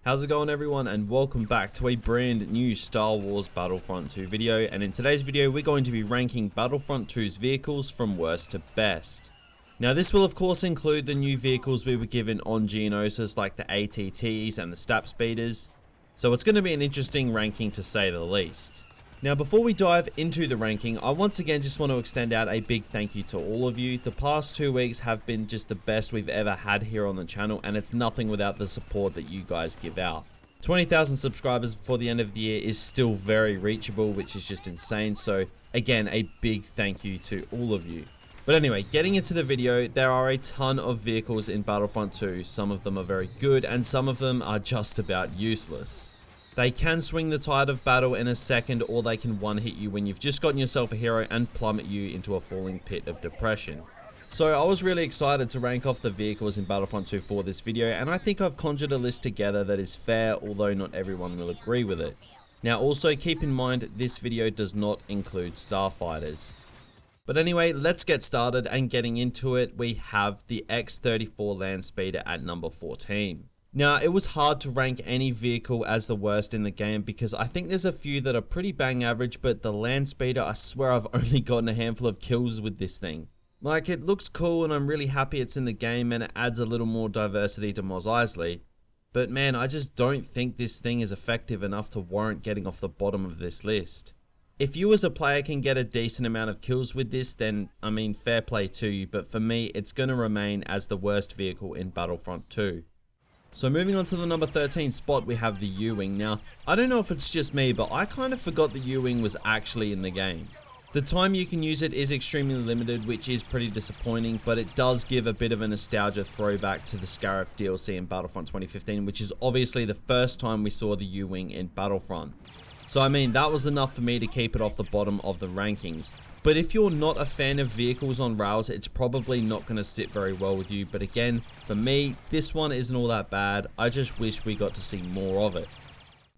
How's it going everyone, and welcome back to a brand new Star Wars Battlefront 2 video. And in today's video we're going to be ranking Battlefront 2's vehicles from worst to best. Now this will of course include the new vehicles we were given on Geonosis, like the ATTs and the Stab Speeders. So it's going to be an interesting ranking to say the least. Now before we dive into the ranking, I once again just want to extend out a big thank you to all of you. The past 2 weeks have been just the best we've ever had here on the channel, and it's nothing without the support that you guys give out. 20,000 subscribers before the end of the year is still very reachable, which is just insane. So again, a big thank you to all of you. But anyway, getting into the video, there are a ton of vehicles in Battlefront 2. Some of them are very good and some of them are just about useless. They can swing the tide of battle in a second, or they can one-hit you when you've just gotten yourself a hero and plummet you into a falling pit of depression. So I was really excited to rank off the vehicles in Battlefront 2 for this video, and I think I've conjured a list together that is fair, although not everyone will agree with it. Now also keep in mind, this video does not include starfighters. But anyway, let's get started, and getting into it, we have the X34 Lance Speeder at number 14. Now, it was hard to rank any vehicle as the worst in the game because I think there's a few that are pretty bang average, but the Land Speeder, I swear I've only gotten a handful of kills with this thing. Like, it looks cool and I'm really happy it's in the game and it adds a little more diversity to Mos Eisley. But man, I just don't think this thing is effective enough to warrant getting off the bottom of this list. If you as a player can get a decent amount of kills with this, then, I mean, fair play to you, but for me, it's going to remain as the worst vehicle in Battlefront 2. So moving on to the number 13 spot, we have the Ewing. Now, I don't know if it's just me, but I kind of forgot the Ewing was actually in the game. The time you can use it is extremely limited, which is pretty disappointing, but it does give a bit of a nostalgia throwback to the Scarif DLC in Battlefront 2015, which is obviously the first time we saw the Ewing in Battlefront. So I mean, that was enough for me to keep it off the bottom of the rankings. But if you're not a fan of vehicles on rails, it's probably not going to sit very well with you. But again, for me, this one isn't all that bad. I just wish we got to see more of it.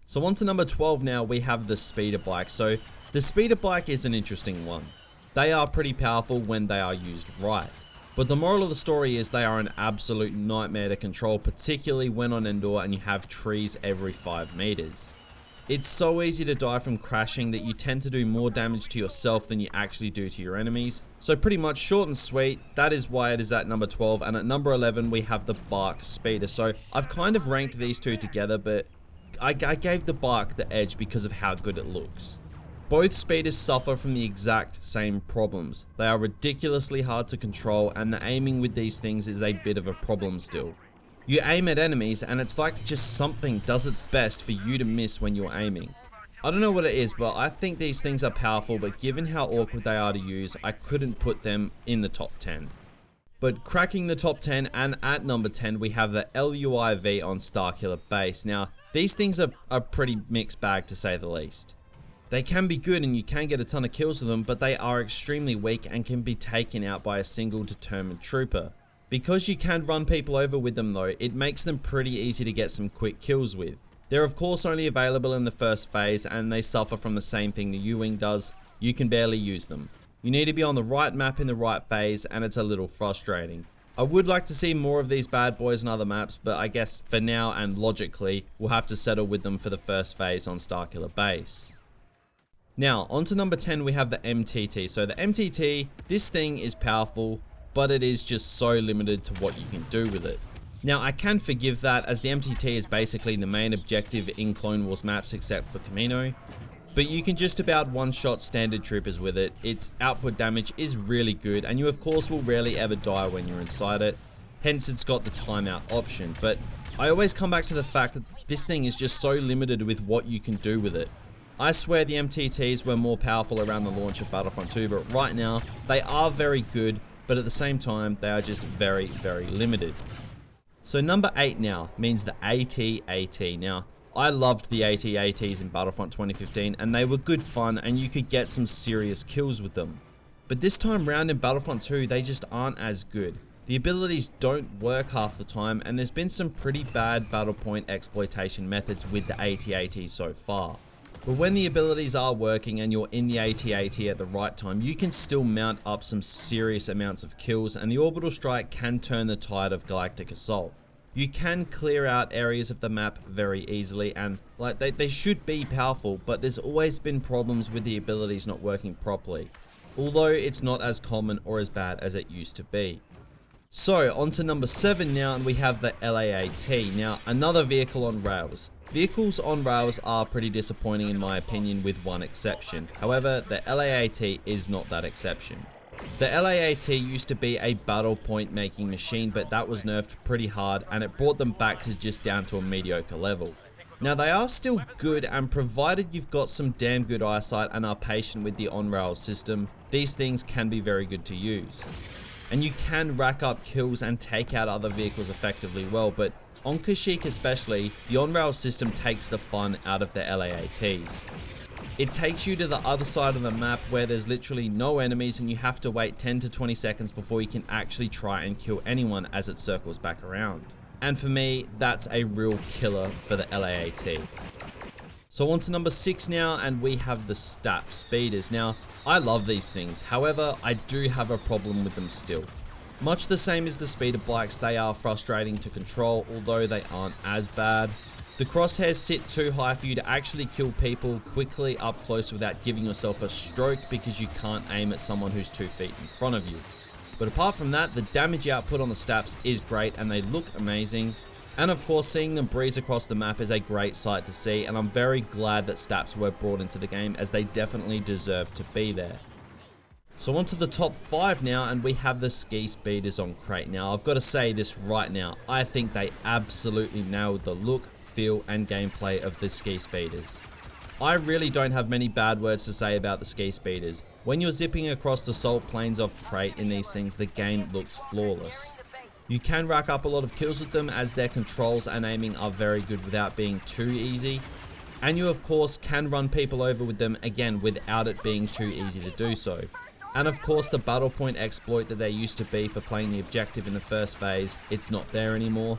So on to number 12 now, we have the Speeder Bike. So the Speeder Bike is an interesting one. They are pretty powerful when they are used right. But the moral of the story is they are an absolute nightmare to control, particularly when on indoor and you have trees every 5 meters. It's so easy to die from crashing that you tend to do more damage to yourself than you actually do to your enemies. So pretty much short and sweet, that is why it is at number 12, and at number 11 we have the Bark Speeder. So I've kind of ranked these two together, but I gave the Bark the edge because of how good it looks. Both speeders suffer from the exact same problems. They are ridiculously hard to control, and the aiming with these things is a bit of a problem still. You aim at enemies and it's like just something does its best for you to miss when you're aiming. I don't know what it is, but I think these things are powerful, but given how awkward they are to use, I couldn't put them in the top 10. But cracking the top 10, and at number 10 we have the LUIV on Starkiller Base. Now these things are a pretty mixed bag to say the least. They can be good and you can get a ton of kills with them, but they are extremely weak and can be taken out by a single determined trooper. Because you can run people over with them though, it makes them pretty easy to get some quick kills with. They're of course only available in the first phase, and they suffer from the same thing the Ewing does. You can barely use them. You need to be on the right map in the right phase, and it's a little frustrating. I would like to see more of these bad boys on other maps, but I guess for now and logically, we'll have to settle with them for the first phase on Starkiller Base. Now, on to number 10 we have the MTT. So the MTT, this thing is powerful, but it is just so limited to what you can do with it. Now I can forgive that, as the MTT is basically the main objective in Clone Wars maps except for Camino, but you can just about one-shot standard troopers with it. Its output damage is really good, and you of course will rarely ever die when you're inside it, hence it's got the timeout option. But I always come back to the fact that this thing is just so limited with what you can do with it. I swear the MTTs were more powerful around the launch of Battlefront 2, but right now they are very good, but at the same time they are just very, very limited. So number 8 now means the AT-AT. Now I loved the AT-ATs in Battlefront 2015 and they were good fun and you could get some serious kills with them. But this time round in Battlefront 2 they just aren't as good. The abilities don't work half the time, and there's been some pretty bad battle point exploitation methods with the AT-AT so far. But when the abilities are working and you're in the AT-AT at the right time, you can still mount up some serious amounts of kills, and the orbital strike can turn the tide of galactic assault. You can clear out areas of the map very easily, and like they should be powerful, but there's always been problems with the abilities not working properly, although it's not as common or as bad as it used to be. So on to number 7 now, and we have the LAAT. Now another vehicle on rails. Vehicles on rails are pretty disappointing in my opinion, with one exception. However, the LAAT is not that exception. The LAAT used to be a battle point making machine, but that was nerfed pretty hard and it brought them back to just down to a mediocre level. Now they are still good, and provided you've got some damn good eyesight and are patient with the on-rails system, these things can be very good to use. And you can rack up kills and take out other vehicles effectively well, but on Kashyyyk especially, the on-rails system takes the fun out of the LAATs. It takes you to the other side of the map where there's literally no enemies and you have to wait 10 to 20 seconds before you can actually try and kill anyone as it circles back around. And for me, that's a real killer for the LAAT. So on to number 6 now, and we have the STAP speeders. Now, I love these things, however, I do have a problem with them still. Much the same as the speeder bikes, they are frustrating to control, although they aren't as bad. The crosshairs sit too high for you to actually kill people quickly up close without giving yourself a stroke, because you can't aim at someone who's 2 feet in front of you. But apart from that, the damage output on the STAPs is great and they look amazing. And of course, seeing them breeze across the map is a great sight to see, and I'm very glad that STAPs were brought into the game, as they definitely deserve to be there. So on to the top 5 now, and we have the ski speeders on crate. Now I've got to say this right now, I think they absolutely nailed the look, feel and gameplay of the ski speeders. I really don't have many bad words to say about the ski speeders. When you're zipping across the salt plains of crate in these things, the game looks flawless. You can rack up a lot of kills with them, as their controls and aiming are very good without being too easy. And you of course can run people over with them, again without it being too easy to do so. And of course the battle point exploit that there used to be for playing the objective in the first phase, it's not there anymore.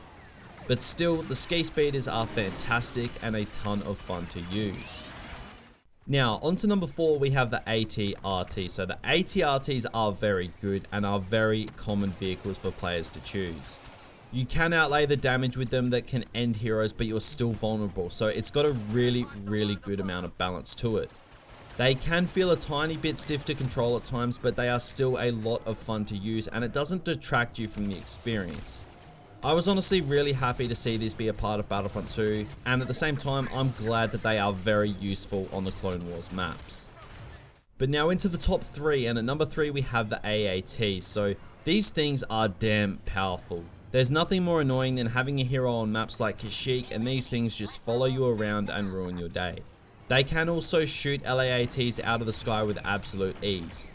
But still, the ski speeders are fantastic and a ton of fun to use. Now, on to number 4, we have the ATRT. So the ATRTs are very good and are very common vehicles for players to choose. You can outlay the damage with them that can end heroes, but you're still vulnerable, so it's got a really good amount of balance to it. They can feel a tiny bit stiff to control at times, but they are still a lot of fun to use, and it doesn't detract you from the experience. I was honestly really happy to see this be a part of Battlefront 2, and at the same time I'm glad that they are very useful on the Clone Wars maps. But now into the top 3, and at number 3 we have the AATs. So these things are damn powerful. There's nothing more annoying than having a hero on maps like Kashyyyk and these things just follow you around and ruin your day. They can also shoot LAATs out of the sky with absolute ease.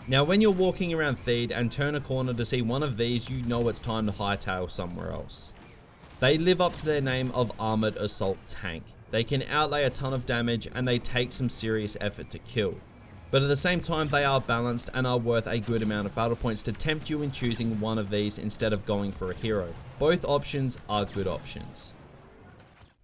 Now when you're walking around Theed and turn a corner to see one of these, you know it's time to hightail somewhere else. They live up to their name of Armored Assault Tank. They can outlay a ton of damage and they take some serious effort to kill. But at the same time they are balanced and are worth a good amount of battle points to tempt you in choosing one of these instead of going for a hero. Both options are good options.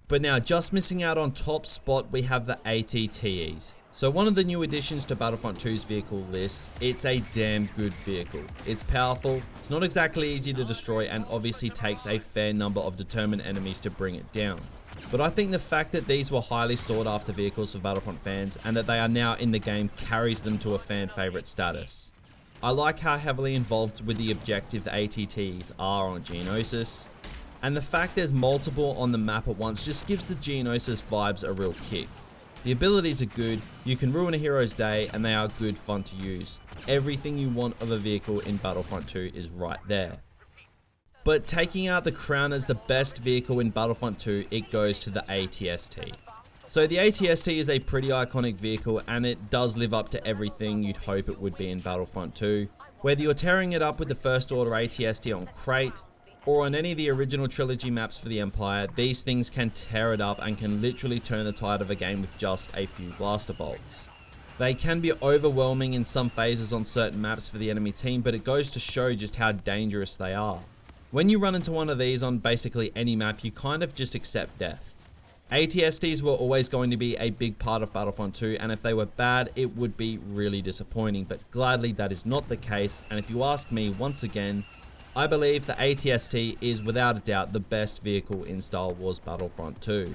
But now, just missing out on top spot, we have the ATTEs. So one of the new additions to Battlefront 2's vehicle list, it's a damn good vehicle. It's powerful, it's not exactly easy to destroy, and obviously takes a fair number of determined enemies to bring it down. But I think the fact that these were highly sought after vehicles for Battlefront fans, and that they are now in the game, carries them to a fan favourite status. I like how heavily involved with the objective the ATTEs are on Geonosis. And the fact there's multiple on the map at once just gives the Geonosis vibes a real kick. The abilities are good, you can ruin a hero's day, and they are good fun to use. Everything you want of a vehicle in Battlefront 2 is right there. But taking out the crown as the best vehicle in Battlefront 2, it goes to the ATST. So the ATST is a pretty iconic vehicle, and it does live up to everything you'd hope it would be in Battlefront 2. Whether you're tearing it up with the First Order ATST on Crate, or on any of the original trilogy maps for the Empire, these things can tear it up and can literally turn the tide of a game with just a few blaster bolts. They can be overwhelming in some phases on certain maps for the enemy team, but it goes to show just how dangerous they are. When you run into one of these on basically any map, you kind of just accept death. ATSTs were always going to be a big part of Battlefront 2, and if they were bad, it would be really disappointing, but gladly that is not the case, and if you ask me, once again, I believe the ATST is without a doubt the best vehicle in Star Wars Battlefront 2.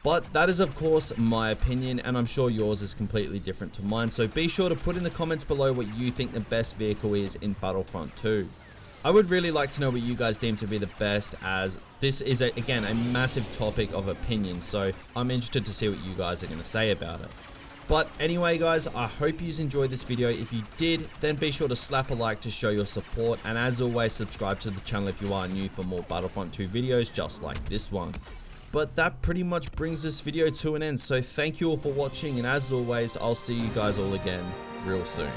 But that is of course my opinion, and I'm sure yours is completely different to mine, so be sure to put in the comments below what you think the best vehicle is in Battlefront 2. I would really like to know what you guys deem to be the best, as this is again a massive topic of opinion, so I'm interested to see what you guys are going to say about it. But anyway guys, I hope you enjoyed this video. If you did, then be sure to slap a like to show your support, and as always subscribe to the channel if you are new for more Battlefront 2 videos just like this one. But that pretty much brings this video to an end, so thank you all for watching, and as always I'll see you guys all again real soon.